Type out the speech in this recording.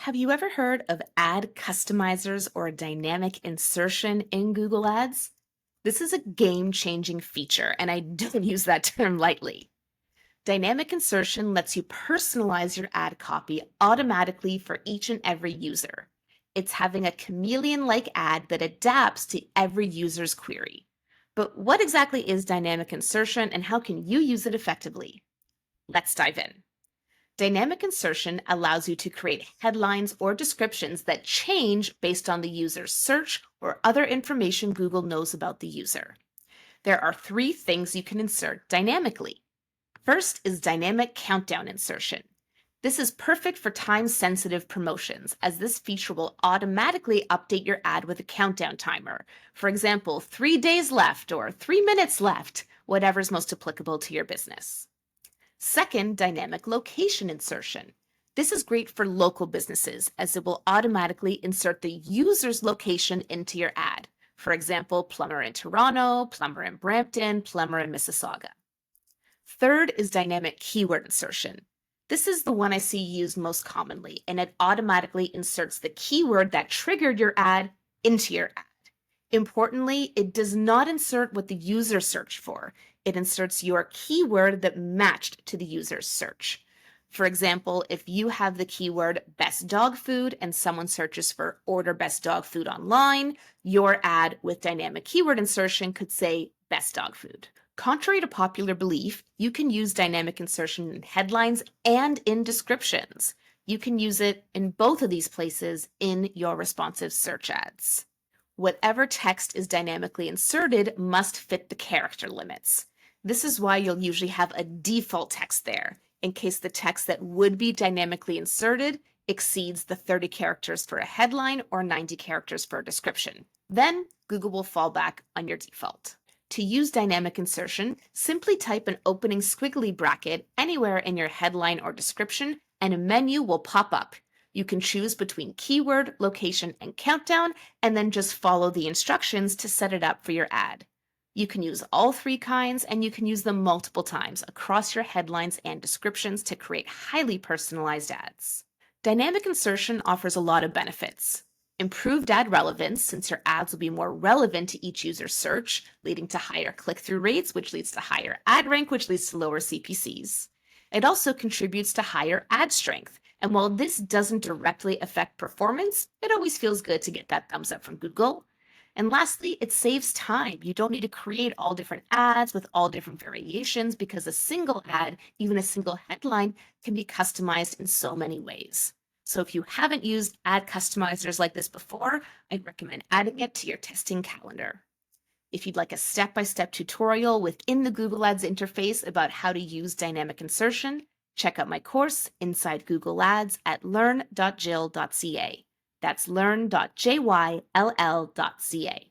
Have you ever heard of ad customizers or dynamic insertion in Google Ads? This is a game-changing feature, and I don't use that term lightly. Dynamic insertion lets you personalize your ad copy automatically for each and every user. It's having a chameleon-like ad that adapts to every user's query. But what exactly is dynamic insertion and how can you use it effectively? Let's dive in. Dynamic insertion allows you to create headlines or descriptions that change based on the user's search or other information Google knows about the user. There are three things you can insert dynamically. First is dynamic countdown insertion. This is perfect for time-sensitive promotions, as this feature will automatically update your ad with a countdown timer. For example, 3 days left or 3 minutes left, whatever's most applicable to your business. Second, dynamic location insertion. This is great for local businesses as it will automatically insert the user's location into your ad. For example, plumber in Toronto, plumber in Brampton, plumber in Mississauga. Third is dynamic keyword insertion. This is the one I see used most commonly, and it automatically inserts the keyword that triggered your ad into your ad. Importantly, it does not insert what the user searched for. It inserts your keyword that matched to the user's search. For example, if you have the keyword best dog food and someone searches for order best dog food online, your ad with dynamic keyword insertion could say best dog food. Contrary to popular belief, you can use dynamic insertion in headlines and in descriptions. You can use it in both of these places in your responsive search ads. Whatever text is dynamically inserted must fit the character limits. This is why you'll usually have a default text there, in case the text that would be dynamically inserted exceeds the 30 characters for a headline or 90 characters for a description. Then Google will fall back on your default. To use dynamic insertion, simply type an opening squiggly bracket anywhere in your headline or description, and a menu will pop up. You can choose between keyword, location, and countdown, and then just follow the instructions to set it up for your ad. You can use all three kinds, and you can use them multiple times across your headlines and descriptions to create highly personalized ads. Dynamic insertion offers a lot of benefits. Improved ad relevance, since your ads will be more relevant to each user's search, leading to higher click-through rates, which leads to higher ad rank, which leads to lower CPCs. It also contributes to higher ad strength. And while this doesn't directly affect performance, it always feels good to get that thumbs up from Google. And lastly, it saves time. You don't need to create all different ads with all different variations because a single ad, even a single headline, can be customized in so many ways. So if you haven't used ad customizers like this before, I'd recommend adding it to your testing calendar. If you'd like a step-by-step tutorial within the Google Ads interface about how to use dynamic insertion, check out my course, Inside Google Ads, at learn.jill.ca. That's learn.jyll.ca.